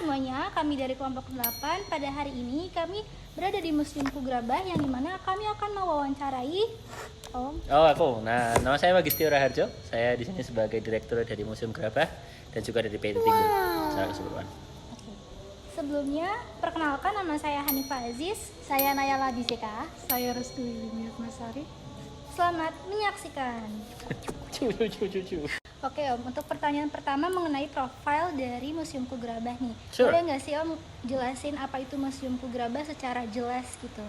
semuanya, kami dari kelompok 8. Pada hari ini kami berada di Museum Kugrabah yang dimana kami akan mewawancarai Om. Oh, aku. Nah, nama saya Magistio Raharjo. Saya di sini sebagai direktur dari Museum Grabah dan juga dari PT Timbul secara keseluruhan. Sebelumnya, perkenalkan nama saya Hanifah Aziz. Saya Nayala Biseka. Saya Restu Yuniat Masari. Selamat menyaksikan. Cucu. Oke Om, untuk pertanyaan pertama mengenai profil dari Museum Kugrabah nih. Sure. Boleh nggak sih Om jelasin apa itu Museum Kugrabah secara jelas gitu?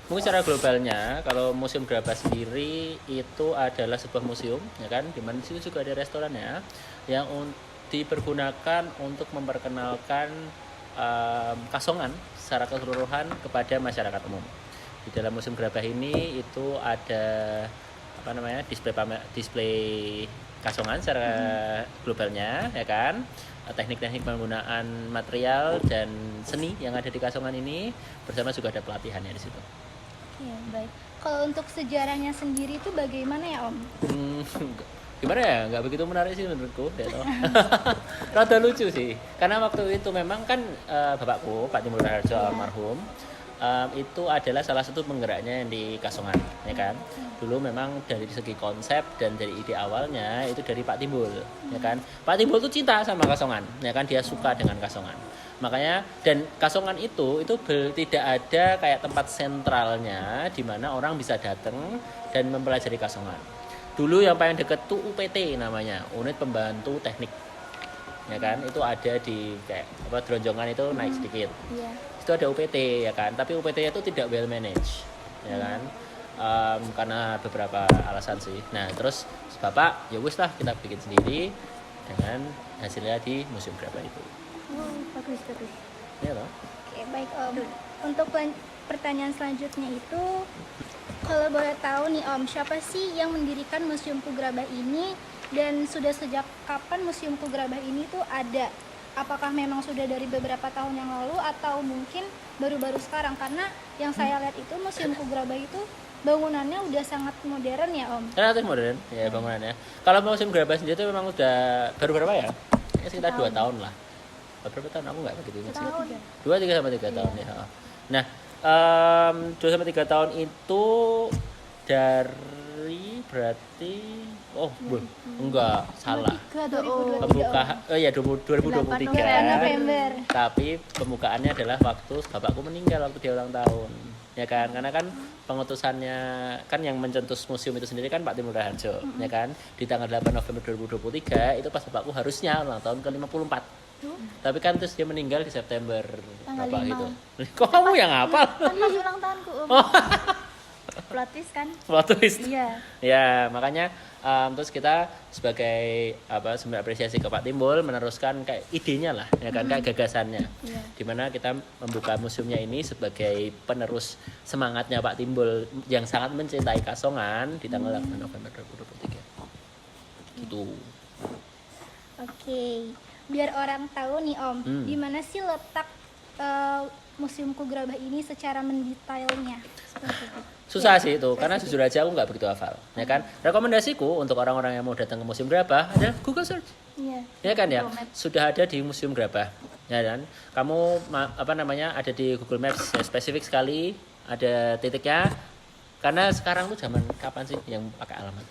Mungkin secara globalnya, kalau Museum Grabah sendiri itu adalah sebuah museum, ya kan, di mana di situ juga ada restorannya yang dipergunakan untuk memperkenalkan kasongan secara keseluruhan kepada masyarakat umum. Di dalam Museum Grabah ini itu ada display kasongan secara globalnya, ya kan, teknik-teknik penggunaan material dan seni yang ada di kasongan ini, bersama juga ada pelatihannya di situ. Iya, baik. Kalau untuk sejarahnya sendiri itu bagaimana ya Om? Gimana ya, nggak begitu menarik sih menurutku, ya toh. Rada lucu sih, karena waktu itu memang kan bapakku Pak Timbul Raharjo almarhum itu adalah salah satu penggeraknya yang di Kasongan, ya kan. Dulu memang dari segi konsep dan dari ide awalnya itu dari Pak Timbul, ya kan. Pak Timbul tuh cinta sama Kasongan, ya kan, dia suka dengan Kasongan. Makanya, dan Kasongan itu tidak ada kayak tempat sentralnya di mana orang bisa datang dan mempelajari Kasongan. Dulu yang paling deket tuh UPT namanya, Unit Pembantu Teknik, ya kan. Itu ada di kayak Dronjongan itu naik sedikit. Iya. Itu ada UPT, ya kan, tapi UPT-nya itu tidak well managed, ya kan, karena beberapa alasan sih. Nah terus bapak ya wis lah kita bikin sendiri dengan hasilnya di Museum Grabah itu. Oh, bagus. Ya loh. Oke, baik Om. Untuk pertanyaan selanjutnya itu, kalau boleh tahu nih Om, siapa sih yang mendirikan Museum Kugrabah ini dan sudah sejak kapan Museum Kugrabah ini tuh ada? Apakah memang sudah dari beberapa tahun yang lalu atau mungkin baru-baru sekarang? Karena yang saya lihat itu Museum Kugrabah itu bangunannya udah sangat modern ya Om. Relatif modern ya bangunannya. Kalau Museum Grabah sendiri itu memang udah baru berapa ya? Sekitar 2 tahun lah. Berapa tahun aku nggak begitu ingat sih. 2, 3 sampai 3 tahun ya. Nah 2 sampai 3 tahun itu dari berarti enggak salah. Pembukaan ya 2023. November. Tapi pembukaannya adalah waktu bapakku meninggal waktu dia ulang tahun. Ya kan? Karena kan pengutusannya kan yang mencetus museum itu sendiri kan Pak Timbul Raharjo, ya kan? Di tanggal 8 November 2023 itu pas bapakku harusnya ulang tahun ke-54. Tapi kan terus dia meninggal di September Tanggal 5. gitu. Kok kamu yang hafal? Kan pas ulang tahunku Om. Oh. Plot twist kan? Plot twist. Iya. Ya, makanya terus kita sebagai sebenarnya apresiasi ke Pak Timbul meneruskan kayak idenya lah, ya kan, kayak gagasannya. Iya. Dimana kita membuka museumnya ini sebagai penerus semangatnya Pak Timbul yang sangat mencintai Kasongan di tanggal 8 November 2023. Gitu. Oke. Biar orang tahu nih Om, di mana sih letak Museum Kugrabah ini secara mendetailnya? Susah sih itu, karena jujur aja aku nggak begitu hafal, ya kan. Rekomendasiku untuk orang-orang yang mau datang ke Museum Grabah adalah Google Search, Iya. ya kan ya. Sudah ada di Museum Grabah, ya kan. Kamu ada di Google Maps ya, spesifik sekali, ada titiknya. Karena sekarang tuh zaman kapan sih yang pakai alamat?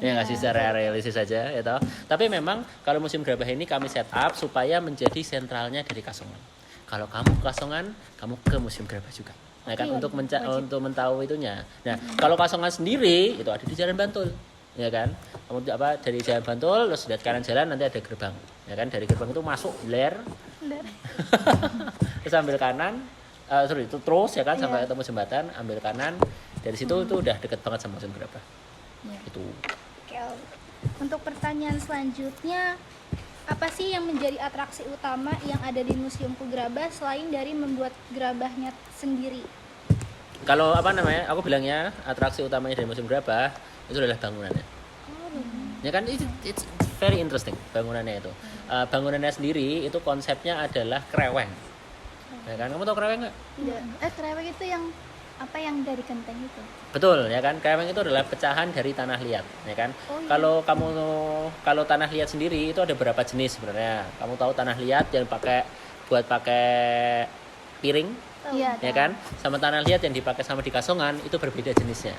Ya nggak sih, secara realistis saja, ya toh. Tapi memang kalau Museum Grabah ini kami set up supaya menjadi sentralnya dari Kasongan. Kalau kamu ke Kasongan, kamu ke Museum Grabah juga. Nah kan, untuk mentahu itunya. Nah, kalau Kasongan sendiri itu ada di Jalan Bantul, ya kan. Kamu dari Jalan Bantul terus lihat kanan jalan nanti ada gerbang, ya kan. Dari gerbang itu masuk terus ambil kanan, terus ya kan sampai ketemu jembatan, ambil kanan. Dari situ itu udah deket banget sama Museum Grabah. Itu. Oke, Om. Untuk pertanyaan selanjutnya, apa sih yang menjadi atraksi utama yang ada di Museum Kugrabah selain dari membuat gerabahnya sendiri? Kalau aku bilangnya atraksi utamanya dari Museum Grabah itu adalah bangunannya. Ya kan, it's very interesting bangunannya itu. Bangunannya sendiri itu konsepnya adalah kreweng. Ya kan, kamu tahu kreweng nggak? Tidak. Kreweng itu yang Apa yang dari genteng itu? Betul ya kan, kreweng itu adalah pecahan dari tanah liat ya kan. Oh, iya. Kalau tanah liat sendiri itu ada beberapa jenis sebenarnya. Kamu tahu tanah liat yang buat pakai piring Iya. ya kan, sama tanah liat yang dipakai sama di kasongan itu berbeda jenisnya.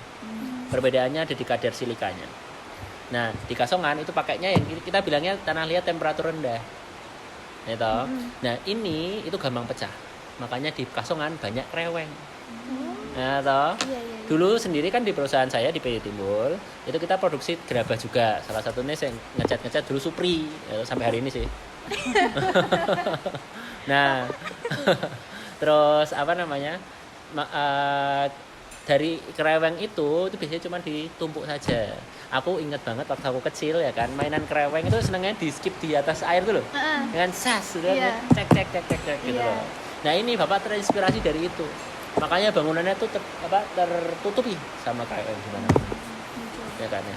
Perbedaannya ada di kadar silikanya. Nah di kasongan itu pakainya yang kita bilangnya tanah liat temperatur rendah ya toh. Nah ini itu gampang pecah, makanya di kasongan banyak kreweng. Nah toh, Iya, iya. dulu sendiri kan di perusahaan saya di PD Timbul itu kita produksi gerabah juga, salah satunya saya ngecat dulu Supri ya, sampai hari ini sih. Nah terus apa namanya, dari kreweng itu biasanya cuma ditumpuk saja. Aku ingat banget waktu aku kecil ya kan, mainan kreweng itu senengnya di skip di atas air tuh loh, dengan sas gitu Iya. cek gitu Iya. loh. Nah ini bapak terinspirasi dari itu, makanya bangunannya tuh tertutupi sama kreweng gimana ya kan ya.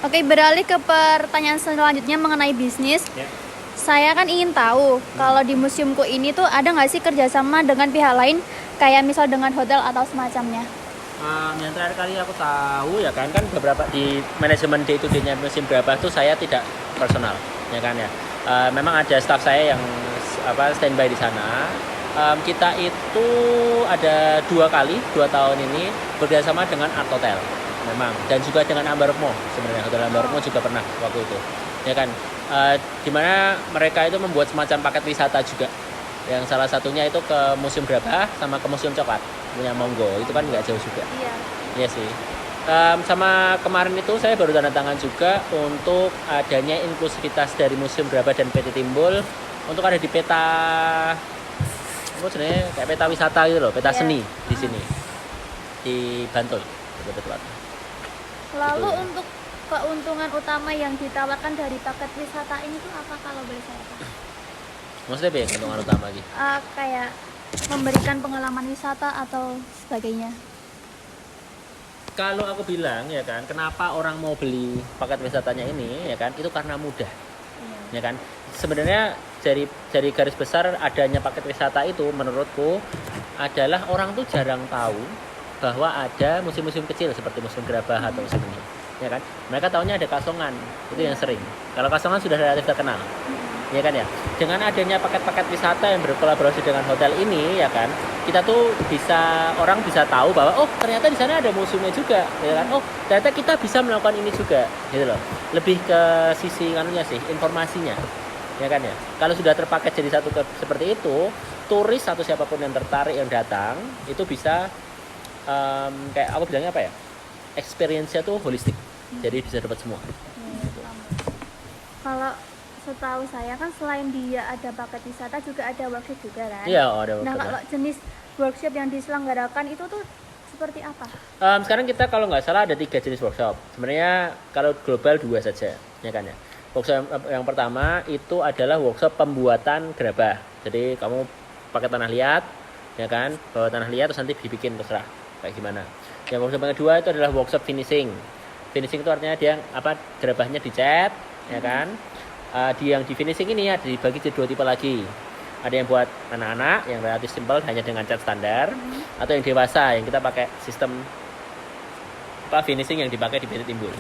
Oke, beralih ke pertanyaan selanjutnya mengenai bisnis. Ya. Saya kan ingin tahu kalau di museumku ini tuh ada nggak sih kerjasama dengan pihak lain, kayak misal dengan hotel atau semacamnya? Yang terakhir kali aku tahu ya kan beberapa di manajemen day-to-day-nya musim berapa tuh saya tidak personal ya kan ya. Memang ada staff saya yang standby di sana. Kita itu ada 2 tahun ini bekerjasama dengan Art Hotel memang, dan juga dengan Ambarukmo. Sebenarnya Hotel Ambarukmo juga pernah waktu itu ya kan, dimana mereka itu membuat semacam paket wisata juga, yang salah satunya itu ke Museum Grabah sama ke Museum Coklat punya Monggo, itu kan nggak jauh juga. Iya sih. Sama kemarin itu saya baru tanda tangan juga untuk adanya inklusivitas dari Museum Grabah dan PT Timbul untuk ada di peta, apa sebenarnya kayak peta wisata gitu loh, peta seni di sini di Bantul. Lalu Gitu. untuk keuntungan utama yang ditawarkan dari paket wisata ini tuh apa kalau boleh saya tahu? Maksudnya apa ya keuntungan utama lagi? Kayak memberikan pengalaman wisata atau sebagainya. Kalau aku bilang ya kan, kenapa orang mau beli paket wisatanya ini ya kan, itu karena mudah. Ya kan, sebenarnya dari garis besar adanya paket wisata itu menurutku adalah orang tuh jarang tahu bahwa ada museum-museum kecil seperti Museum Grabah atau museum ini ya kan. Mereka taunya ada Kasongan, itu yang sering. Kalau Kasongan sudah relatif terkenal ya kan ya. Dengan adanya paket-paket wisata yang berkolaborasi dengan hotel ini ya kan, kita tuh orang bisa tahu bahwa oh ternyata di sana ada museumnya juga ya kan. Oh ternyata kita bisa melakukan ini juga gitu loh. Lebih ke sisi informasinya ya kan ya. Kalau sudah terpaket jadi satu seperti itu, turis atau siapapun yang tertarik yang datang itu bisa kayak aku bilangnya apa ya, experience-nya tuh holistik, jadi bisa dapat semua. Kalau setahu saya kan selain dia ada paket wisata juga ada workshop juga kan? Iya, ada Nah workshop. kalau jenis workshop yang diselenggarakan itu tuh seperti apa? Sekarang kita kalau nggak salah ada 3 jenis workshop. Sebenarnya kalau global 2 saja, ya kan ya. Workshop yang pertama itu adalah workshop pembuatan gerabah. Jadi kamu pakai tanah liat, ya kan, bawa tanah liat terus nanti dibikin terserah kayak gimana. Yang workshop yang kedua itu adalah workshop finishing. Finishing itu artinya dia gerabahnya dicat, ya kan. Yang di finishing ini ada dibagi jadi 2 tipe lagi. Ada yang buat anak-anak yang relatif simpel hanya dengan cat standar, atau yang dewasa yang kita pakai sistem finishing yang dipakai di PT Timbul.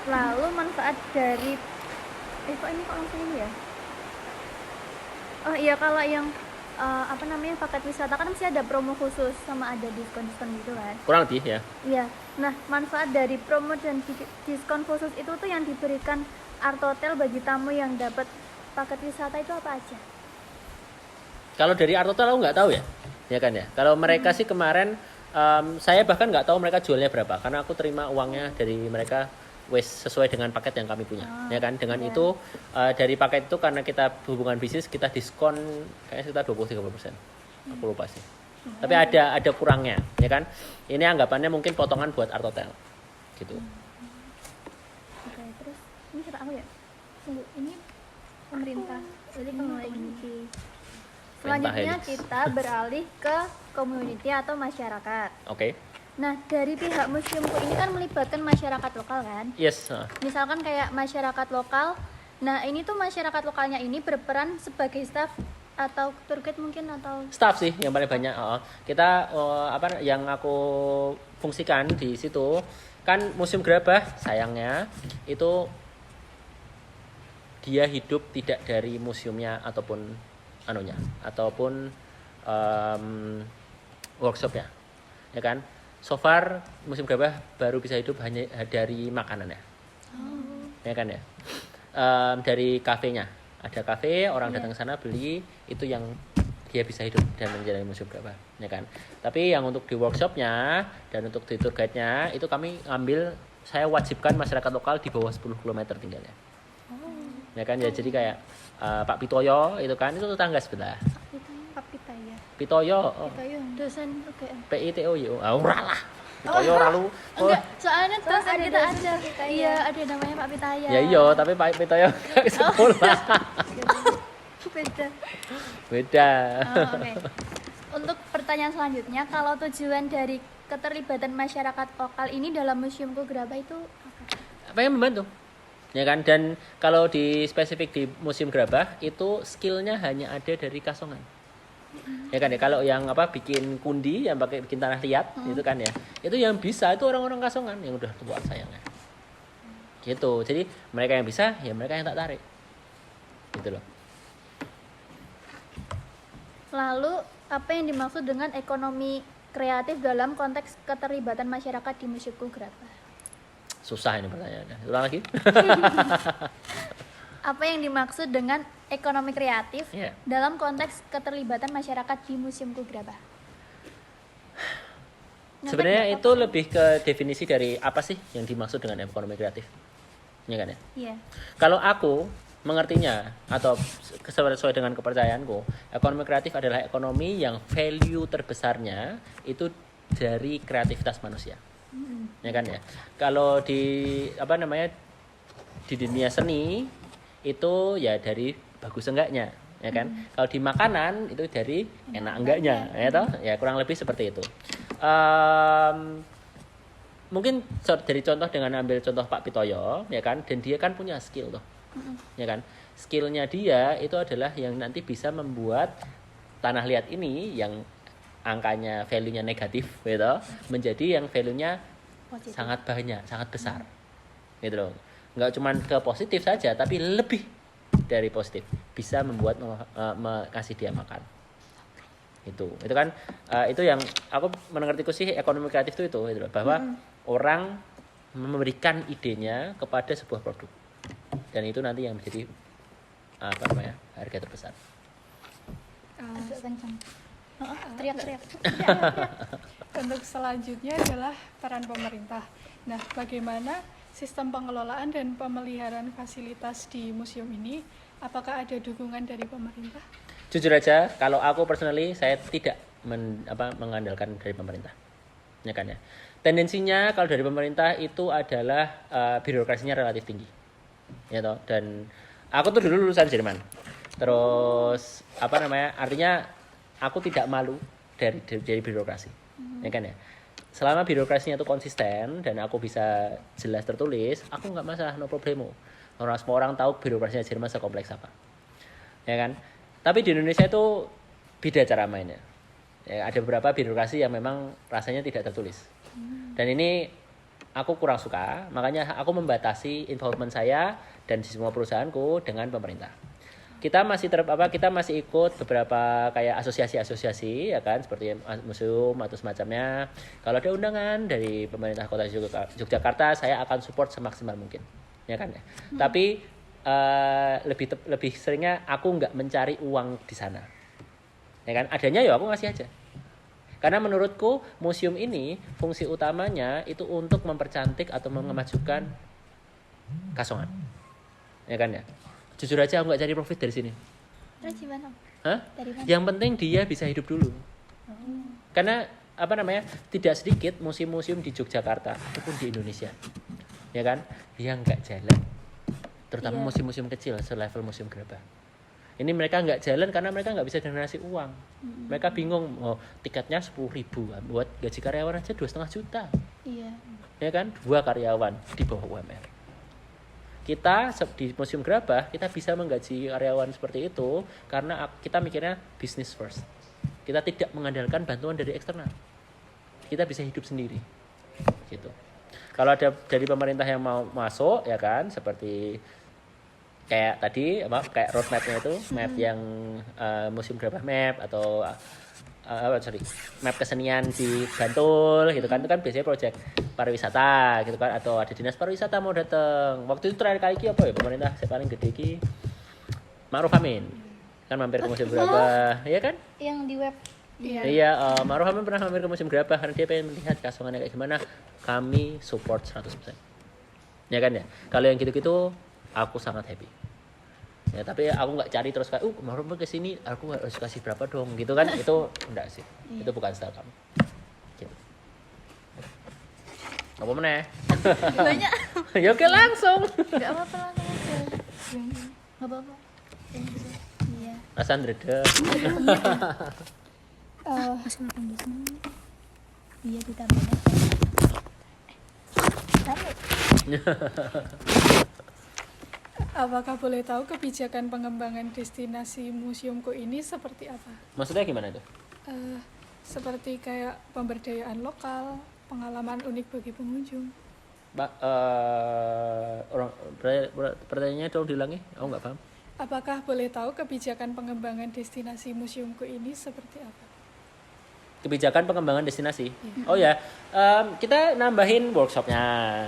Lalu manfaat dari kok ini kok langsung ini ya? Oh iya, kalau yang paket wisata kan mesti ada promo khusus sama ada diskon gitu kan? Kurang lebih ya. Iya. Nah, manfaat dari promo dan diskon khusus itu tuh yang diberikan Art Hotel bagi tamu yang dapat paket wisata itu apa aja? Kalau dari Art Hotel aku nggak tahu ya kan ya. Kalau mereka sih kemarin saya bahkan nggak tahu mereka jualnya berapa, karena aku terima uangnya dari mereka sesuai dengan paket yang kami punya, ya kan. Dengan itu dari paket itu karena kita hubungan bisnis kita diskon kayaknya sekitar 20-30%. Aku lupa sih. Tapi ada kurangnya, ya kan. Ini anggapannya mungkin potongan buat Art Hotel, gitu. Oke, terus ini kata aku ya? Tunggu, ini pemerintah. Jadi community. Selanjutnya kita beralih ke community atau masyarakat. Oke. Nah, dari pihak museumku ini kan melibatkan masyarakat lokal kan? Yes. Misalkan kayak masyarakat lokal. Nah, ini tuh masyarakat lokalnya ini berperan sebagai staf atau tour guide mungkin atau Staff sih yang paling banyak. Kita apa yang aku fungsikan di situ kan Museum Gerabah, sayangnya itu dia hidup tidak dari museumnya ataupun anunya ataupun workshopnya, ya kan. So far Museum Gerabah baru bisa hidup hanya dari makanannya, ya kan ya. Dari kafenya, ada kafe orang datang ke sana beli, itu yang dia bisa hidup dan menjadi Museum Gerabah, ya kan. Tapi yang untuk di workshopnya dan untuk di tour guide-nya itu kami ambil, saya wajibkan masyarakat lokal di bawah 10 km tinggalnya, ya kan ya. Jadi kayak Pak Pitoyo itu kan itu tetangga sebelah. Pak Pitaya. Pitoyo, Pitoyo dosen UGM. PITOYO, ora lah. Pitoyo lalu. Enggak, soalnya dosen kita dosen ada. Pitaya. Iya, ada namanya Pak Pitaya. Ya iya, tapi Pak Pitoyo ke sekolah. Beda. Beda. Oh, oke. Untuk pertanyaan selanjutnya, kalau tujuan dari keterlibatan masyarakat lokal ini dalam Museum Gerabah itu apa? Pengen membantu, ya kan. Dan kalau di spesifik di Museum Gerabah itu skillnya hanya ada dari Kasongan, ya kan ya. Kalau yang apa bikin kundi yang pakai bikin tanah liat itu kan ya, itu yang bisa itu orang-orang Kasongan yang udah tua sayangnya gitu. Jadi mereka yang bisa ya mereka yang tak tarik gitu loh. Lalu, apa yang dimaksud dengan ekonomi kreatif dalam konteks keterlibatan masyarakat di Museum Gerabah? Susah ini pertanyaannya, ulang lagi. Apa yang dimaksud dengan ekonomi kreatif Iya. dalam konteks keterlibatan masyarakat di Museum Gerabah? Sebenarnya itu lebih ke definisi dari apa sih yang dimaksud dengan ekonomi kreatif, ya kan ya. Iya. Kalau aku mengertinya atau sesuai dengan kepercayaanku, ekonomi kreatif adalah ekonomi yang value terbesarnya itu dari kreativitas manusia, ya kan ya. Kalau di apa namanya di dunia seni itu ya dari bagus enggaknya, ya kan. Kalau di makanan itu dari enak enggaknya, ya toh, ya kurang lebih seperti itu. Mungkin dari contoh dengan ambil contoh Pak Pitoyo, ya kan, dan dia kan punya skill tuh. Ya kan, skillnya dia itu adalah yang nanti bisa membuat tanah liat ini yang angkanya value-nya negatif gitu menjadi yang value-nya Positif. sangat banyak, sangat besar gitu loh. Nggak cuma ke positif saja tapi lebih dari positif, bisa membuat kasih dia makan itu kan. Itu yang aku mengertiku sih ekonomi kreatif itu gitu loh, bahwa orang memberikan idenya kepada sebuah produk dan itu nanti yang menjadi apa namanya harga terbesar. Agak kencang. Teriak-teriak. Untuk selanjutnya adalah peran pemerintah. Nah, bagaimana sistem pengelolaan dan pemeliharaan fasilitas di museum ini? Apakah ada dukungan dari pemerintah? Jujur aja, kalau aku personally saya tidak mengandalkan dari pemerintah, ya kan ya. Tendensinya kalau dari pemerintah itu adalah birokrasinya relatif tinggi, ya toh. Dan aku tuh dulu lulusan Jerman, terus apa namanya, artinya aku tidak malu dari birokrasi, ya kan ya. Selama birokrasinya itu konsisten dan aku bisa jelas tertulis, aku nggak masalah, no problemo. Semua orang tahu birokrasinya Jerman sekompleks apa, ya kan. Tapi di Indonesia itu beda cara mainnya. Ya, ada beberapa birokrasi yang memang rasanya tidak tertulis. Dan ini aku kurang suka, makanya aku membatasi involvement saya dan di semua perusahaanku dengan pemerintah. Kita masih ikut beberapa kayak asosiasi-asosiasi, ya kan, seperti museum atau semacamnya. Kalau ada undangan dari pemerintah Kota Yogyakarta, saya akan support semaksimal mungkin, ya kan ya. Tapi lebih seringnya aku nggak mencari uang di sana, ya kan. Adanya ya aku ngasih aja. Karena menurutku museum ini fungsi utamanya itu untuk mempercantik atau mengemajukan Kasongan, ya kan ya. Jujur aja aku nggak cari profit dari sini. Terus gimana? Hah? Dari mana? Yang penting dia bisa hidup dulu. Karena apa namanya, tidak sedikit museum-museum di Yogyakarta ataupun di Indonesia, ya kan, yang nggak jalan. Terutama Iya. museum-museum kecil selevel Museum Gerabah. Ini mereka nggak jalan karena mereka nggak bisa generasi uang. Mereka bingung, tiketnya 10.000, buat gaji karyawan aja 2,5 juta, Iya. ya kan, 2 karyawan di bawah UMR. kita di Museum Gerabah kita bisa menggaji karyawan seperti itu karena kita mikirnya business first. Kita tidak mengandalkan bantuan dari eksternal. Kita bisa hidup sendiri. Gitu. Kalau ada dari pemerintah yang mau masuk ya kan seperti kayak tadi kayak roadmap-nya itu map yang Museum Gerabah map atau map kesenian di Bantul gitu kan, itu kan biasanya proyek pariwisata gitu kan, atau ada dinas pariwisata mau datang. Waktu itu terakhir kali apa ya pemerintah saya paling gede ki Ma'ruf Amin kan mampir ke Museum Gerabah ya kan, Yang di web. iya Ma'ruf Amin pernah mampir ke Museum Gerabah karena dia pengen melihat kasongannya kayak gimana. Kami support 100% ya kan ya. Kalau yang gitu-gitu aku sangat happy ya, tapi aku nggak cari terus kayak kemarin ke sini aku harus kasih berapa dong gitu kan. Itu enggak sih, itu bukan style kamu gitu. Apa meneh Banyak. ya oke langsung Enggak apa-apa langsung aja. Enggak apa-apa. Iya. rasa ndredeg. Masih 18 menit. Iya ditambah. Tarik. Apakah boleh tahu kebijakan pengembangan destinasi museumku ini seperti apa? Maksudnya gimana itu? Seperti kayak pemberdayaan lokal, pengalaman unik bagi pengunjung. Pertanyaannya dong diulangi, aku nggak paham. Apakah boleh tahu kebijakan pengembangan destinasi museumku ini seperti apa? Kebijakan pengembangan destinasi. Oh ya, kita nambahin workshopnya,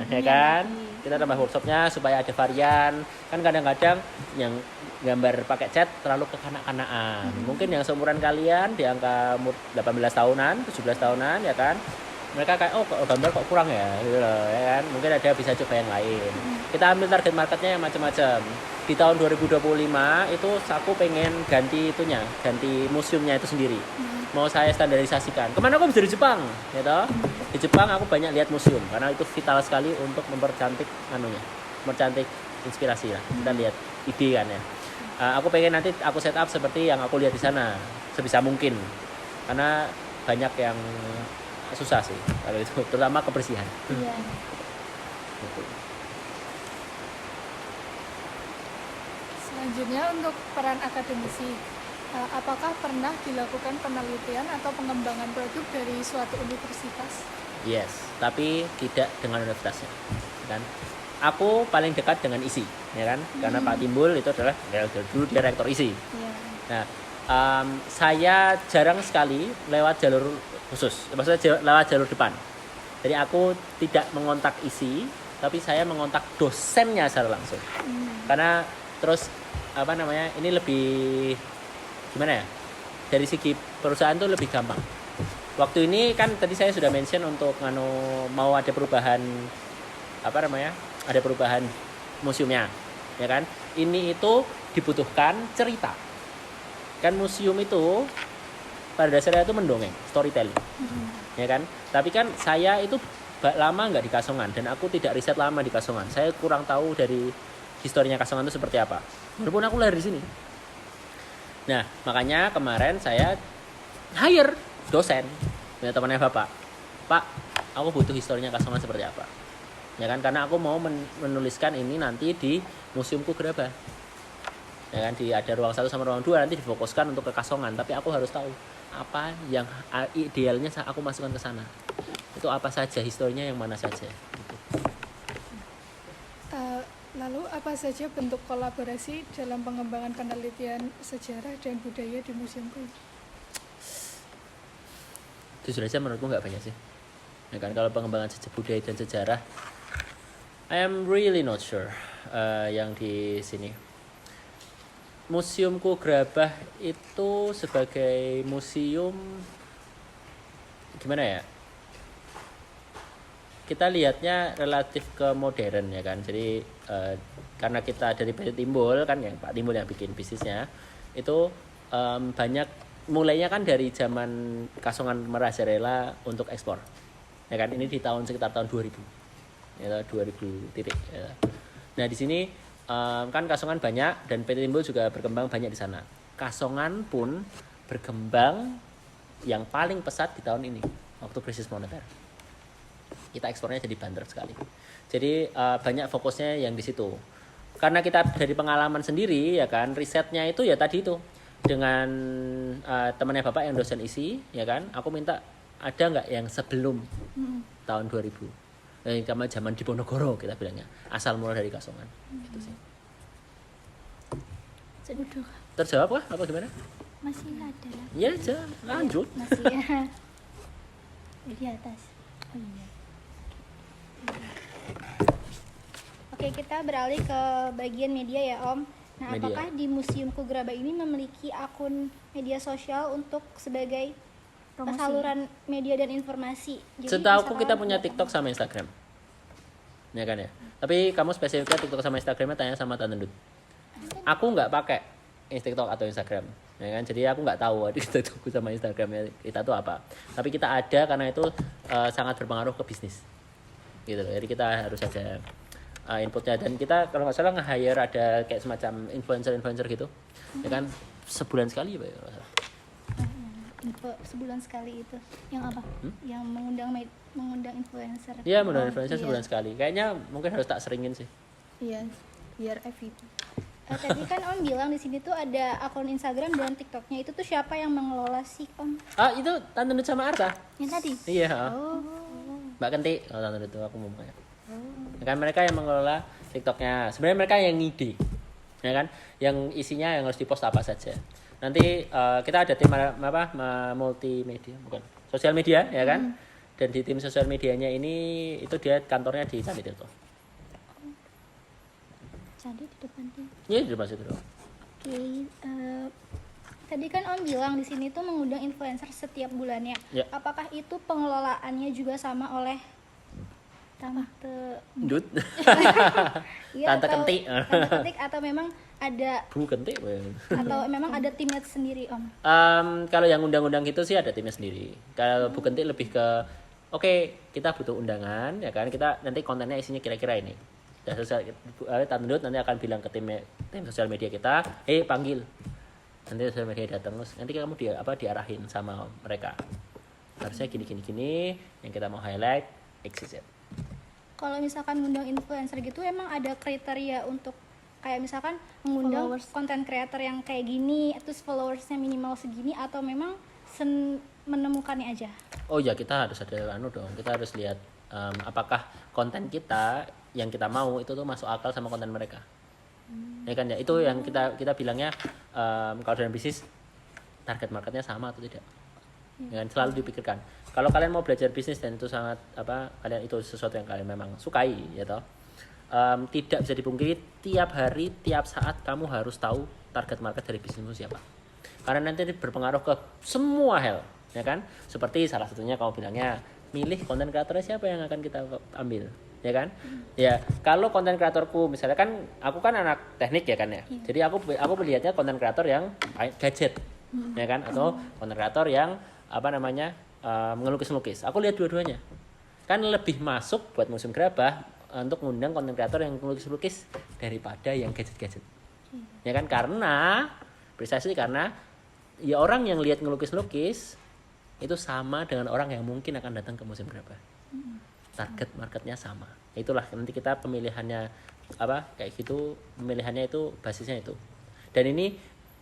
ya kan? Kita tambah workshopnya supaya ada varian. Kan kadang-kadang yang gambar pakai cat terlalu kekanak-kanakan. Mungkin yang seumuran kalian di angka 18 tahunan, 17 tahunan, ya kan? Mereka kayak gambar kok kurang ya, gitu loh, ya kan? Mungkin ada bisa coba yang lain. Kita ambil target marketnya yang macam-macam. Di tahun 2025 itu aku pengen ganti museumnya itu sendiri. Mau saya standarisasikan. Kemana aku bisa di Jepang, gitu. Di Jepang aku banyak lihat museum karena itu vital sekali untuk mempercantik mempercantik inspirasi lah. Kita lihat ide kan ya. Aku pengen nanti aku set up seperti yang aku lihat di sana sebisa mungkin. Karena banyak yang susah sih kalau itu, terutama kebersihan. Iya. Gitu. Selanjutnya untuk peran akademisi, apakah pernah dilakukan penelitian atau pengembangan produk dari suatu universitas? Yes, tapi tidak dengan universitasnya, kan? Aku paling dekat dengan ISI, ya kan? Karena Pak Timbul itu adalah dulu dia rektor ISI. Iya. Nah, saya jarang sekali lewat jalur khusus, maksudnya lewat jalur depan. Jadi aku tidak mengontak ISI, tapi saya mengontak dosennya secara langsung. Karena terus ini lebih gimana ya? Dari segi perusahaan tuh lebih gampang. Waktu ini kan tadi saya sudah mention untuk mau ada perubahan ada perubahan museumnya, ya kan? Ini itu dibutuhkan cerita. Kan museum itu pada dasarnya itu mendongeng, storytelling, ya kan? Tapi kan saya itu lama nggak di Kasongan dan aku tidak riset lama di Kasongan. Saya kurang tahu dari historinya Kasongan itu seperti apa. Walaupun aku lahir di sini. Nah, makanya kemarin saya hire dosen, punya temannya Bapak. Pak, aku butuh historinya Kasongan seperti apa. Ya kan, karena aku mau menuliskan ini nanti di Museumku Gerabah. Ya kan, ada ruang 1 sama ruang 2 nanti difokuskan untuk ke Kasongan, tapi aku harus tahu apa yang idealnya aku masukkan ke sana. Itu apa saja, historinya yang mana saja. Gitu. Lalu apa saja bentuk kolaborasi dalam pengembangan penelitian sejarah dan budaya di museumku? Jujur aja menurutku nggak banyak sih. Ya kan, kalau pengembangan budaya dan sejarah, I am really not sure yang di sini. Museumku Gerabah itu sebagai museum gimana ya? Kita lihatnya relatif ke modern ya kan. Jadi karena kita dari PT Timbul kan, yang Pak Timbul yang bikin bisnisnya itu banyak mulainya kan dari zaman Kasongan merajalela untuk ekspor. Ya kan, ini di sekitar tahun 2000. Ya 2000 titik ya. Nah, di sini kan Kasongan banyak dan PT Timbul juga berkembang banyak di sana. Kasongan pun berkembang yang paling pesat di tahun ini waktu krisis moneter. Kita ekspornya jadi banter sekali. Jadi banyak fokusnya yang di situ. karena kita dari pengalaman sendiri ya kan, risetnya itu ya tadi itu dengan temannya bapak yang dosen isi ya kan, aku minta ada nggak yang sebelum tahun 2000 zaman Diponegoro kita bilangnya, asal mula dari Kasongan gitu sih. Terjawab kah apa gimana? Masih ada lah. Ya aja lanjut. Masih ya. Di atas. Oh iya. Oke, kita beralih ke bagian media ya Om. Nah, Media. apakah di Museum Kugraba ini memiliki akun media sosial untuk sebagai Promosi. saluran media dan informasi? Setahu aku kita misalkan punya datang- TikTok sama Instagram. Ya kan ya. Tapi kamu spesifiknya TikTok sama Instagramnya tanya sama Tante Dut. Aku nggak pakai TikTok atau Instagram. Ya kan? Jadi aku nggak tahu ada TikTok sama Instagramnya kita tuh apa. Tapi kita ada karena itu sangat berpengaruh ke bisnis. Gitu loh. Jadi kita harus ada inputnya, dan kita kalau nggak salah nge-hire ada kayak semacam influencer gitu. Ya kan sebulan sekali ya, Pak, kalau nggak salah. info sebulan sekali itu. Yang apa? Yang mengundang influencer. Iya, mengundang influencer iya. sebulan sekali. Kayaknya mungkin harus tak seringin sih. Iya, biar FVP. Tadi kan Om bilang di sini tuh ada akun Instagram dan TikToknya, itu tuh siapa yang mengelola sih Om? Itu Tante Dut sama Arta. Yang tadi? Iya. Oh. Mbak Kenti, kalau Tante Dut itu aku mau ngomongnya. Kan mereka yang mengelola TikToknya. Sebenarnya mereka yang ngide, ya kan? Yang isinya yang harus dipost apa saja. Nanti kita ada tim multimedia, bukan sosial media, ya kan? Dan di tim sosial medianya ini itu dia kantornya di Candi Tirto. Candi di depan dia. Iya di depan situ. Oke, tadi kan Om bilang di sini tuh mengundang influencer setiap bulannya. Ya. Apakah itu pengelolaannya juga sama oleh Tante Dut. Iya, Tante atau- Kenti. Tante Ketik, atau memang ada Bu Kenti. atau memang ada timnya sendiri Om? Kalau yang undang-undang gitu sih ada timnya sendiri. Kalau Bu Kenti lebih ke oke, kita butuh undangan ya kan. Kita nanti kontennya isinya kira-kira ini. Dan Tante Dut nanti akan bilang ke tim sosial media kita, panggil. Nanti sosial media datang terus nanti kamu diarahin sama mereka. Harusnya gini yang kita mau highlight XYZ. Kalau misalkan ngundang influencer gitu emang ada kriteria untuk kayak misalkan mengundang Followers. konten creator yang kayak gini, terus followersnya minimal segini, atau memang menemukannya aja? Oh ya, kita harus ada dong. Kita harus lihat apakah konten kita yang kita mau itu tuh masuk akal sama konten mereka. Ya kan ya, itu yang kita bilangnya kalau dalam bisnis target marketnya sama atau tidak. Ya kan, selalu dipikirkan. Kalau kalian mau belajar bisnis dan itu sangat kalian itu sesuatu yang kalian memang sukai ya toh. Tidak bisa dipungkiri tiap hari, tiap saat kamu harus tahu target market dari bisnismu siapa. Karena nanti berpengaruh ke semua hal, ya kan? Seperti salah satunya kamu bilangnya, milih konten kreatornya siapa yang akan kita ambil, ya kan? Ya, kalau konten kreatorku misalnya kan aku kan anak teknik ya kan ya. Jadi aku melihatnya konten kreator yang gadget, ya kan? Atau konten kreator yang ngelukis-lukis. Aku lihat dua-duanya. Kan lebih masuk buat Museum Gerabah untuk mengundang konten kreator yang ngelukis-lukis daripada yang gadget-gadget. Ya kan, karena ya orang yang lihat ngelukis-lukis itu sama dengan orang yang mungkin akan datang ke Museum Gerabah. Target marketnya sama. Itulah nanti kita pemilihannya kayak gitu, pemilihannya itu basisnya itu. Dan ini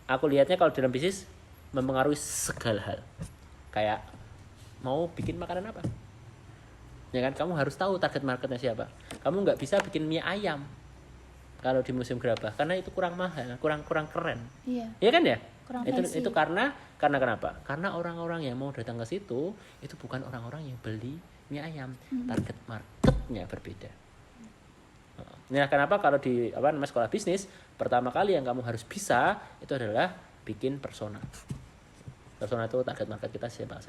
aku lihatnya kalau dalam bisnis mempengaruhi segala hal. Kayak mau bikin makanan apa, ya kan, kamu harus tahu target marketnya siapa. Kamu nggak bisa bikin mie ayam kalau di Museum Gerabah karena itu kurang mahal, kurang keren. Iya. Iya kan ya? Kurang fancy. Itu karena kenapa? Karena orang-orang yang mau datang ke situ itu bukan orang-orang yang beli mie ayam. Target marketnya berbeda. Nah, kenapa kalau di sekolah bisnis pertama kali yang kamu harus bisa itu adalah bikin persona. Persona itu target market kita siapa?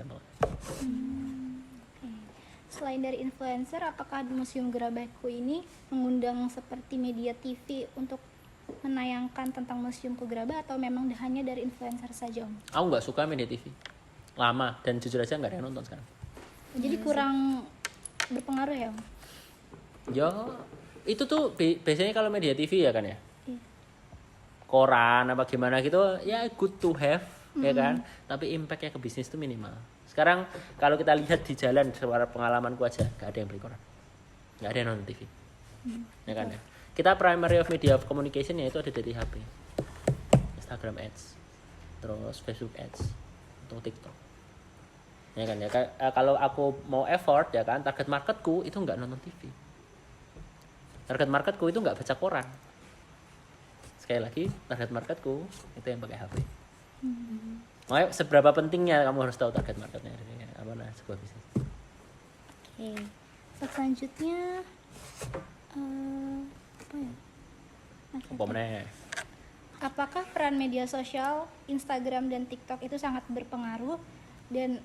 Selain dari influencer, apakah di Museum Gerabahku ini mengundang seperti media TV untuk menayangkan tentang Museum Gerabah, atau memang hanya dari influencer saja Om? Aku nggak suka media TV lama dan jujur aja nggak ada yang nonton sekarang. Jadi kurang berpengaruh ya Om? Ya itu tuh biasanya kalau media TV ya kan ya, Iya. koran apa gimana gitu ya good to have ya kan, tapi impactnya ke bisnis itu minimal. Sekarang kalau kita lihat di jalan, suara pengalamanku aja, nggak ada yang beli koran, nggak ada yang nonton TV, ya kan ya. kita primary of media of communication ya itu ada dari HP, Instagram Ads, terus Facebook Ads, atau TikTok. Ya kan ya, kalau aku mau effort ya kan, target marketku itu nggak nonton TV, target marketku itu nggak baca koran. Sekali lagi, target marketku itu yang pakai HP. Makanya seberapa pentingnya kamu harus tahu target marketnya sebuah bisnis. Oke. Selanjutnya apa ya? Apa meneh? Apakah peran media sosial, Instagram dan TikTok itu sangat berpengaruh, dan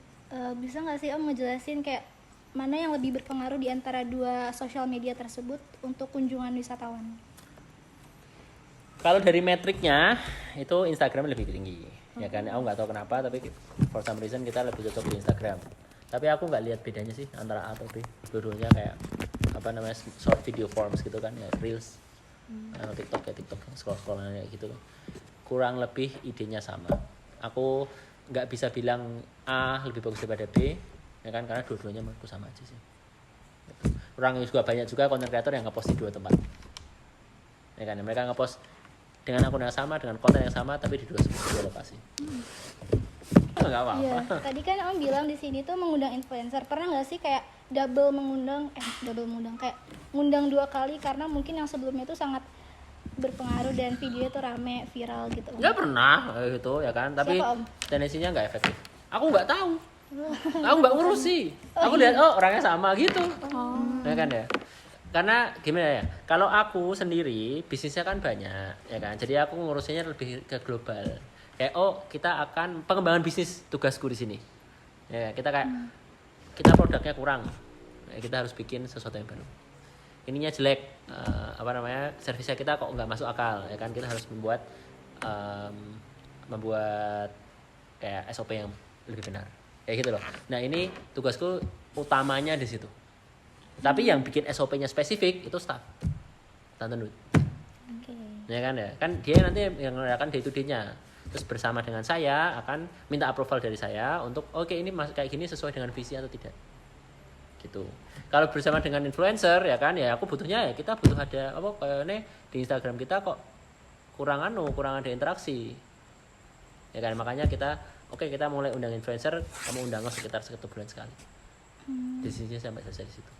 bisa nggak sih Om ngejelasin kayak mana yang lebih berpengaruh di antara dua sosial media tersebut untuk kunjungan wisatawan? Kalau dari metriknya itu Instagram lebih tinggi, ya kan? Aku nggak tahu kenapa, tapi for some reason kita lebih cocok di Instagram. Tapi aku nggak lihat bedanya sih antara A atau B. Dua-duanya kayak short video forms gitu kan, ya reels. TikTok ya TikTok, scroll-scrollan kayak gitu. Kurang lebih idenya sama. Aku nggak bisa bilang A lebih bagus daripada B, ya kan? Karena dua-duanya menurutku sama aja sih. Kurang juga banyak juga content creator yang ngepost di dua tempat. Ya kan, mereka ngepost dengan akun yang sama, dengan konten yang sama, tapi di dua lokasi. Nggak apa-apa. Iya, tadi kan Om bilang di sini tuh mengundang influencer. Pernah nggak sih kayak double mengundang kayak ngundang 2 kali karena mungkin yang sebelumnya itu sangat berpengaruh dan video itu rame viral gitu? Nggak pernah gitu ya kan, tapi Siapa, Om? tendensinya nggak efektif. Aku nggak tahu, aku nggak ngurus sih. Aku lihat orangnya sama gitu, ya kan ya. Karena gimana ya, kalau aku sendiri bisnisnya kan banyak ya kan, jadi aku ngurusinnya lebih ke global. Kayak kita akan pengembangan bisnis, tugasku di sini. Ya kita kayak kita produknya kurang, ya, kita harus bikin sesuatu yang baru. Ininya jelek, servisnya kita kok nggak masuk akal, ya kan? Kita harus membuat kayak SOP yang lebih benar, kayak gitu loh. Nah ini tugasku utamanya di situ. Tapi yang bikin SOP-nya spesifik itu staff, Tante Nut. Ya kan ya, kan dia nanti yang mengerjakan day-to-day-nya. Terus bersama dengan saya akan minta approval dari saya untuk ini kayak gini sesuai dengan visi atau tidak. Gitu. Kalau bersama dengan influencer ya kan, ya aku butuhnya ya kita butuh ada kayak di Instagram kita kok kurang ada interaksi. Ya kan, makanya kita mulai undang influencer, kamu undang sekitar 1 bulan sekali. Diskusinya sampai selesai di situ.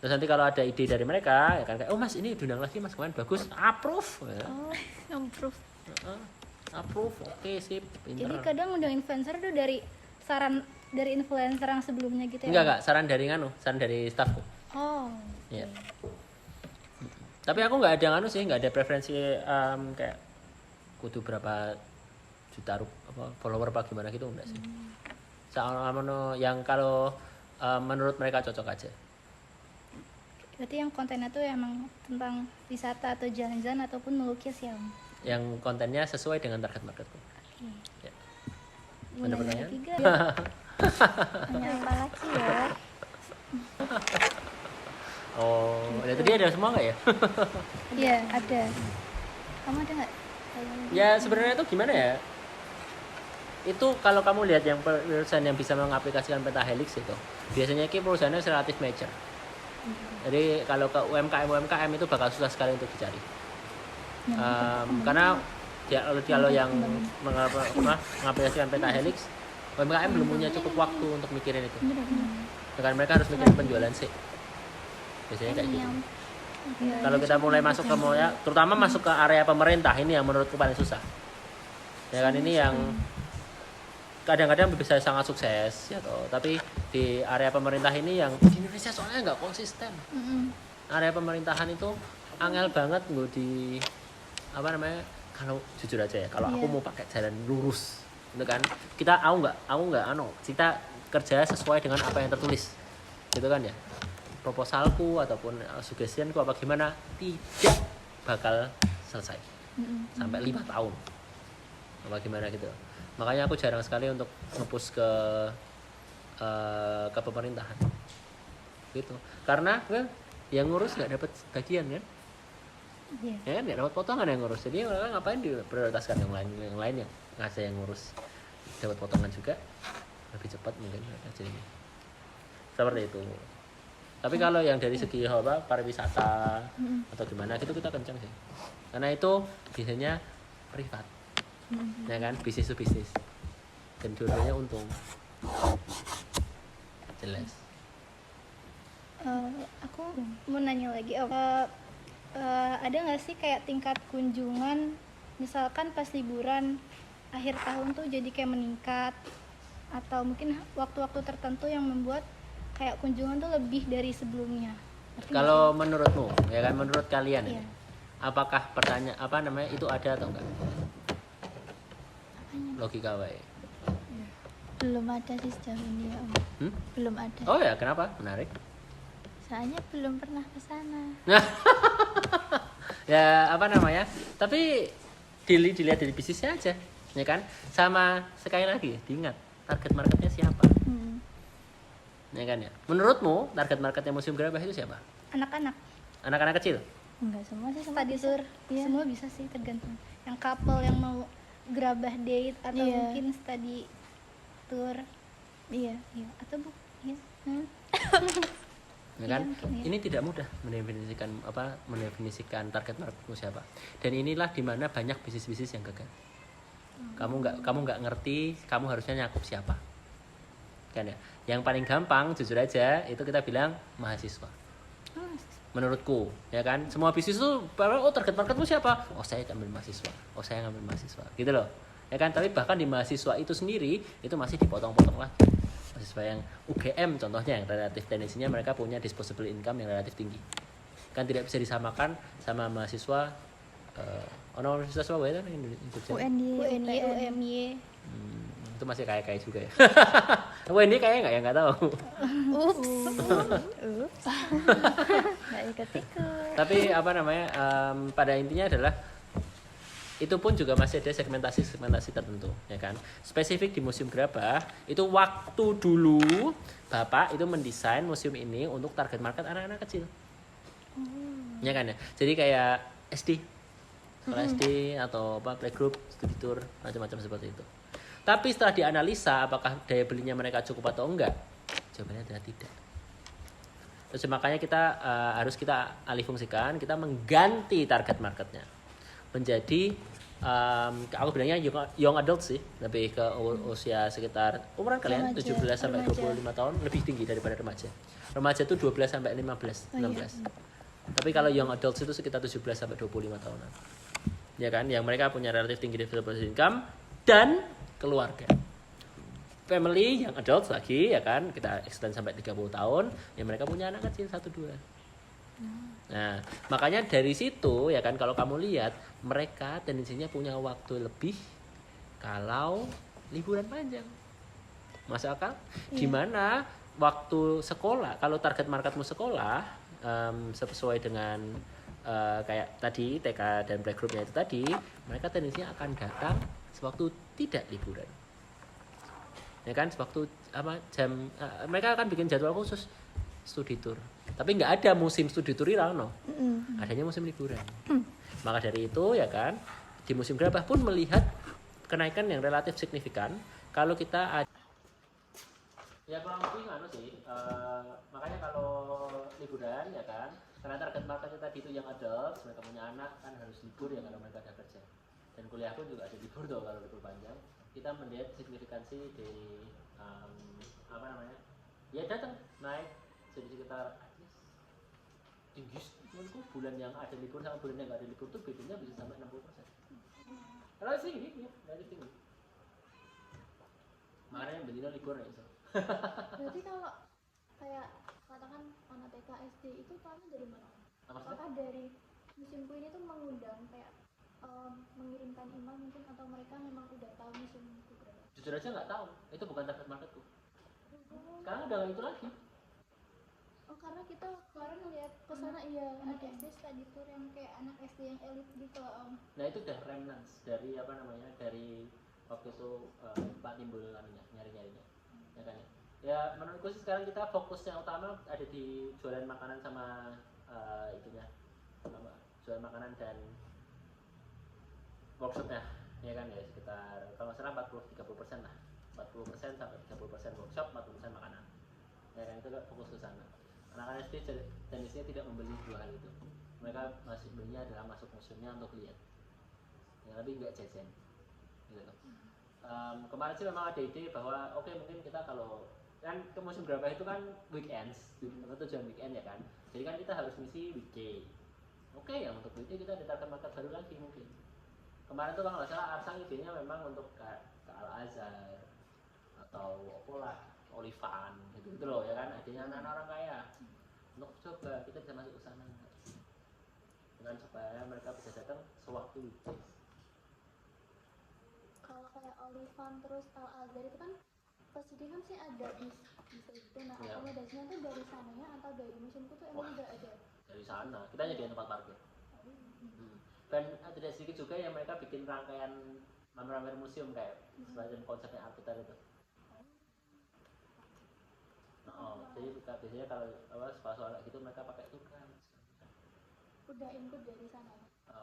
Terus nanti kalau ada ide dari mereka ya kan kayak Mas ini diundang lagi Mas, kemarin bagus, approve. Ya. Approve, oke, sip, pinter. Jadi kadang undang influencer tuh dari saran dari influencer yang sebelumnya gitu ya? Enggak, saran dari staffku. Oh. Iya. Tapi aku nggak ada preferensi kayak kudu berapa juta follower apa gimana gitu, enggak sih. Yang kalau menurut mereka cocok aja. Berarti yang kontennya tuh emang tentang wisata atau jalan-jalan ataupun melukis ya Om? Yang kontennya sesuai dengan target marketku. Ya. Ada pertanyaan? Ketiga, tanya apa lagi ya? Tadi ada semua nggak ya? Iya ada. Kamu ada nggak? Ya sebenarnya itu gimana ya? Itu kalau kamu lihat yang perusahaan yang bisa mengaplikasikan pentahelix itu, biasanya perusahaannya relatif major. Jadi kalau ke UMKM itu bakal susah sekali untuk dicari. Karena kalau yang mengaplikasikan pentahelix, UMKM belum punya cukup waktu untuk mikirin itu. Dengan mereka harus mikirin penjualan sih. Biasanya kayak gitu. Kalau kita mulai masuk ke terutama masuk ke area pemerintah, ini yang menurutku paling susah. Ya kan, ini yang kadang-kadang bisa sangat sukses ya toh, tapi di area pemerintah ini yang di Indonesia soalnya nggak konsisten. Area pemerintahan itu angel banget di kalau jujur aja ya, kalau aku mau pakai jalan lurus gitu kan, aku nggak kita kerja sesuai dengan apa yang tertulis gitu kan ya, proposalku ataupun suggestionku apa gimana tidak bakal selesai sampai 5 tahun apa gimana gitu. Makanya aku jarang sekali untuk nge-push ke pemerintahan gitu, karena yang ngurus nggak dapat bagian kan. Ya kan, nggak dapat potongan yang ngurus, jadi orang ngapain diprioritaskan yang lain yang ngasih yang ngurus dapat potongan juga lebih cepat mungkin jadinya seperti itu. Tapi kalau yang dari segi apa pariwisata atau gimana gitu kita kencang sih. Karena itu biasanya privat. Ya kan, bisnis itu bisnis. Dan dua-duanya untung. Jelas. Aku mau nanya lagi, ada nggak sih kayak tingkat kunjungan, misalkan pas liburan akhir tahun tuh jadi kayak meningkat, atau mungkin waktu-waktu tertentu yang membuat kayak kunjungan tuh lebih dari sebelumnya? Kalau menurutmu, ya kan, menurut kalian Iya. ini, apakah itu ada atau enggak? Logika wae. Belum ada sih sejauh ini ya Om. Belum ada. Oh ya, kenapa? Menarik. Soalnya belum pernah ke sana. Ya tapi dilihat dari bisnisnya aja, ya kan. Sama sekali lagi diingat target marketnya siapa, ya kan ya. Menurutmu target marketnya Museum Gerabah itu siapa? Anak-anak kecil? Enggak semua sih, semua Study bisa. tour, Iya. semua bisa sih, tergantung yang couple yang mau gerabah date atau Iya. mungkin study tour, Iya. iya atau bu, iya. Ya kan? Iya, mungkin ya. Ini tidak mudah mendefinisikan target marketmu siapa. Dan inilah dimana banyak bisnis-bisnis yang gagal. Kamu nggak ngerti kamu harusnya nyakup siapa, kan ya. Yang paling gampang jujur aja itu kita bilang mahasiswa. Menurutku, ya kan, semua bisnis tuh target marketmu siapa? Oh, saya ngambil mahasiswa. Oh, saya ngambil mahasiswa, gitu loh, ya kan. Tapi bahkan di mahasiswa itu sendiri itu masih dipotong-potong lagi. Mahasiswa yang UGM contohnya, yang relatif tendensinya mereka punya disposable income yang relatif tinggi, kan tidak bisa disamakan sama mahasiswa mahasiswa apa ya yang Jogja? UNY. UMY. Itu masih kaya juga ya. Wah, ini kayaknya nggak tahu. Ups. Nggak ikut-ikut. Tapi pada intinya adalah itu pun juga masih ada segmentasi tertentu, ya kan. Spesifik di Museum Gerabah itu waktu dulu Bapak itu mendesain museum ini untuk target market anak-anak kecil. Ya kan ya. Jadi kayak SD, sekolah SD atau playgroup, studi tour, macam-macam seperti itu. Tapi setelah dianalisa apakah daya belinya mereka cukup atau enggak, jawabannya adalah tidak. Terus makanya harus kita alih fungsikan, kita mengganti target marketnya menjadi aku bilangnya young adult sih, lebih ke usia sekitar umuran kalian 17 sampai 25 tahun, lebih tinggi daripada remaja. Remaja itu 12 sampai 15, 16. Tapi kalau young adult itu sekitar 17 sampai 25 tahunan. Ya kan, yang mereka punya relatif tinggi disposable income dan keluarga. Family yang adult lagi, ya kan, kita extend sampai 30 tahun, ya mereka punya anak kecil 1-2. Nah, makanya dari situ, ya kan, kalau kamu lihat mereka tendensinya punya waktu lebih kalau liburan panjang. Masuk akal? Dimana waktu sekolah, kalau target marketmu sekolah, sesuai dengan kayak tadi TK dan playgroup-nya itu tadi, mereka tendensinya akan datang sewaktu tidak liburan, ya kan, sewaktu mereka akan bikin jadwal khusus studi tour, tapi nggak ada musim studi tour Rano, adanya musim liburan. Maka dari itu, ya kan, di Museum Gerabah pun melihat kenaikan yang relatif signifikan kalau kita ya kurang lebih sih, makanya kalau liburan, ya kan, karena target marketnya tadi itu yang adult, mereka punya anak kan harus libur ya kalau mereka ada kerja, dan kuliah pun juga ada libur tuh kalau libur panjang. Kita melihat signifikansi di ya datang naik jadi sekitar tinggi. Menurutku bulan yang ada libur sama bulan yang nggak ada libur tuh bedanya bisa sampai 60%. Kalau tinggi, ya, dari tinggi. Makanya yang belinya libur ya so. Berarti kalau kayak katakan anak TK SD itu tahunya dari mana? Apakah dari museumku ini tuh mengundang kayak mengirimkan email mungkin, atau mereka memang udah tahu museumku berapa? Jujur aja nggak tahu, itu bukan target marketku. Sekarang udah nggak itu lagi. Oh, karena kita kemarin ngeliat kesana, iya Anak ada. SD study tour yang kayak anak SD yang elit gitu Om. Nah itu udah remnants dari dari waktu itu Pak timbul nyari-nyarinya, ya kan ya. Ya menurutku sih sekarang kita fokus yang utama ada di jualan makanan sama jualan makanan dan workshopnya, ya kan ya, sekitar kalau nggak salah 40-30% lah, 40% sampai 30% workshop, 40% makanan, ya kan, itu fokus ke sana. Anak-anak SD tendensinya tidak membeli dua hal itu. Mereka masih belinya adalah masuk museumnya untuk lihat, ya, tapi nggak jajan gitu. Kemarin sih memang ada ide bahwa oke, mungkin kita kalau kan ke museum Gerabah itu kan weekends, tujuan weekend ya kan, jadi kan kita harus ngisi weekday. Oke, yang untuk weekday kita ada market baru lagi mungkin. Kemarin tuh kalau nggak salah Arsang idenya memang untuk ke Al Azhar atau apalah Olivan gitu loh ya kan, idenya anak-anak orang kaya untuk coba kita bisa masuk ke sana dengan supaya mereka bisa datang sewaktu weekdays. Kalau kayak Olivan terus Al Azhar itu kan pasti kan sih ada di situ. Nah, Ya. akomodasinya tuh dari sananya atau dari museumku tuh emang udah ada. Dari sana kita nyediain tempat parkir. Dan tidak sedikit juga yang mereka bikin rangkaian mamer-mamer museum kayak semacam konsepnya Arkitar itu. Jadi biasanya kalau soal kayak gitu mereka pakai itu kan. Udah input dari sana.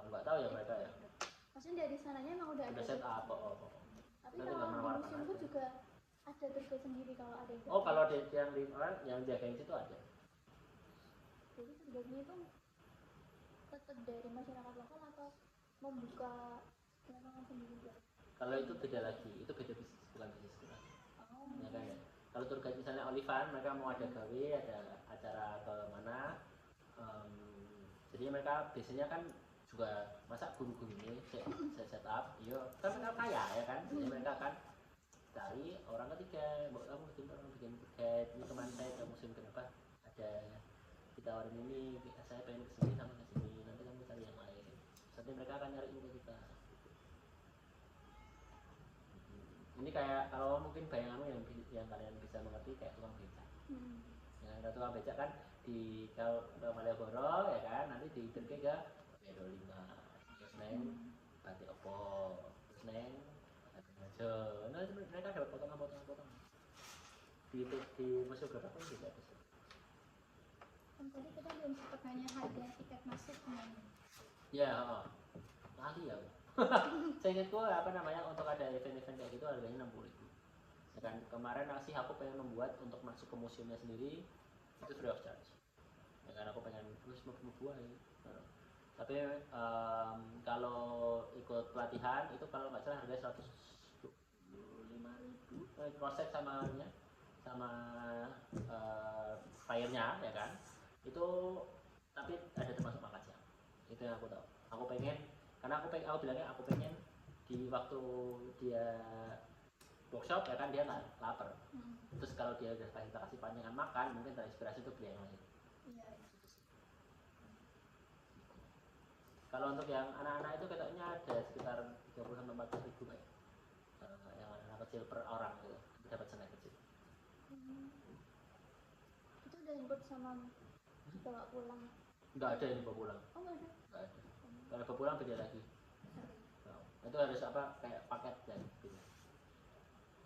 Nggak tahu ya mereka ya. Maksudnya dari sananya emang udah ada. Udah set up. Tapi Nanti kalau nggak di menawarkan museumku aja. juga ada terkait sendiri kalau ada yang. Kalau yang di orang yang jagain situ ada. Jadi sebenarnya itu tetap dari masyarakat lokal atau membuka lowongan sendiri juga. Kalau itu beda lagi, itu beda bisnis, bukan bisnis kita. Oh. Ya kan ya. Kalau tour guide misalnya Olivan, mereka mau ada gawe, ada acara ke mana, jadi mereka biasanya kan juga masa guru-guru ini saya set up, iya kan mereka kaya ya kan, jadi mereka kan cari orang ketiga, mau kamu bikin guide, ini teman saya ke museum kenapa ada ditawarin ini, saya pengen kesini sama kesini, nanti kamu cari yang lain, nanti mereka akan nyari ke kita. Ini kayak kalau mungkin bayanganmu yang kalian bisa mengerti kayak tukang beca. Ya, ada tukang beca kan di kalau Malioboro ya kan, nanti di Terke ke Edo 5, terus neng Batik Opo, terus neng aja. Nah itu mereka dapat potongan di museum berapa pun juga bisa. Kan tadi kita belum sempat nanya harga tiket masuknya. Ya, lali ya. Saya ingatku untuk ada event-event kayak gitu harganya 60.000. Ya kan kemarin sih aku pengen membuat untuk masuk ke museumnya sendiri itu free of charge. Ya kan aku pengen terus mau buah ya. Tapi kalau ikut pelatihan itu kalau nggak salah harganya 125.000. Proses sama fire-nya ya kan. Itu tapi ada termasuk makan siang. Itu yang aku tahu. Karena aku pengen di waktu dia workshop ya kan dia lapar. Terus kalau dia udah kasih panjangan makan mungkin terinspirasi untuk beli yang lain. Iya. Kalau untuk yang anak-anak itu katanya ada sekitar 30 sampai 40 ribu kayak yang anak kecil per orang gitu, itu dapat snack kecil. Itu udah input sama bawa pulang. Nggak ada yang bawa pulang. Oh nggak ada. Nggak ada. Kalau bawa pulang beda lagi. Itu harus kayak paket dan gitu.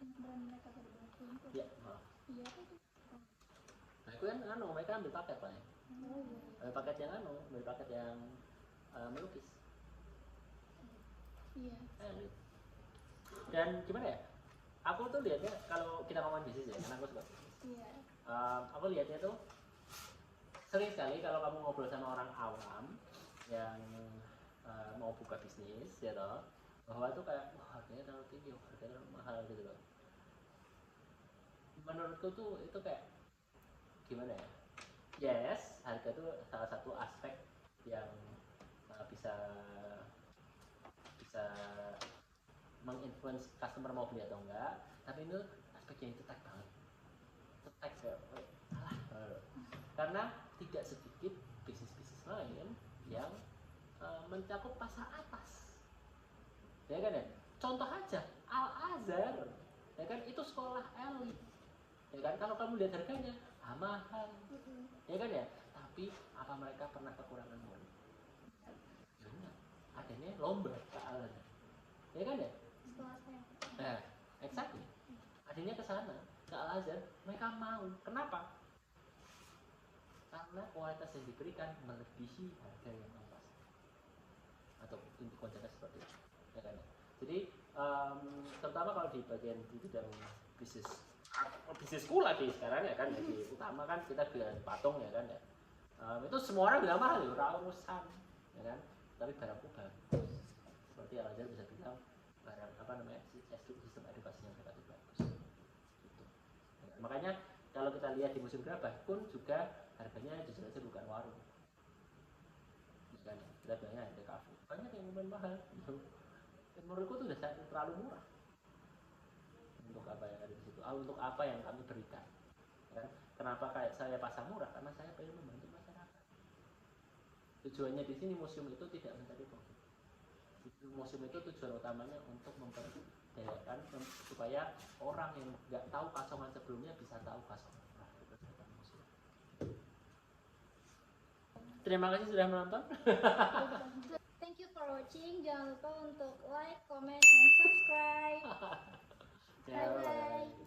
Dan mereka berdua input. Iya. Iya apa itu? Nah itu kan mereka ambil paket lah ya. Oh iya. Ambil paket yang melukis. Iya. Gitu. Dan gimana ya? Aku tuh lihatnya kalau kita ngomongin bisnis ya, karena aku suka bisnis. Iya. Aku lihatnya tuh sering sekali kalau kamu ngobrol sama orang awam yang mau buka bisnis ya toh, bahwa tuh kayak wah harganya terlalu tinggi, harganya terlalu mahal gitu loh. Menurutku tuh itu kayak gimana ya? Yes, harga tuh salah satu aspek yang bisa menginfluence customer mau beli atau enggak, tapi itu aspek yang itu banget. Tetek ya, karena tidak sedikit bisnis-bisnis lain yang mencakup pasar atas, ya kan ya. Contoh aja Al Azhar, ya kan itu sekolah elit, ya kan. Kalau kamu lihat harganya mahal, ya kan ya. Tapi apa mereka pernah kekurangan murid? Benar, adanya lomba ke Al Azhar, ya kan ya. Setelah saya. Nah, exactly. Adanya ke sana, ke Al Azhar, mereka mau. Kenapa? Karena kualitas yang diberikan melebihi harga yang pas. Atau inti konsepnya seperti itu, ya kan? Jadi terutama kalau di bagian di bidang bisnis bisnisku lagi sekarang ya kan, jadi utama kan kita jualan patung ya kan ya. Itu semua orang bilang mahal ya, ora urusan ya kan, tapi barangku bagus. Seperti Al Azhar bisa bilang barang apa namanya sistem edukasinya mereka itu bagus. Gitu. Ya, makanya kalau kita lihat di Museum Gerabah pun juga harganya jujur aja bukan warung. Misalnya kita bilangnya ada kafe, banyak yang lumayan mahal. Menurutku itu udah terlalu murah. Untuk apa yang ada di situ? Untuk apa yang kami berikan? Ya kan? Kenapa kayak saya pasang murah? Karena saya pengen membantu masyarakat. Tujuannya di sini museum itu tidak mencari profit. Museum itu tujuan utamanya untuk memperdayakan supaya orang yang nggak tahu Kasongan sebelumnya bisa tahu Kasongan. Nah, itu tujuan museum. Terima kasih sudah menonton. Thank you for watching. Jangan lupa untuk like, comment, and subscribe. Ya, Bye bye.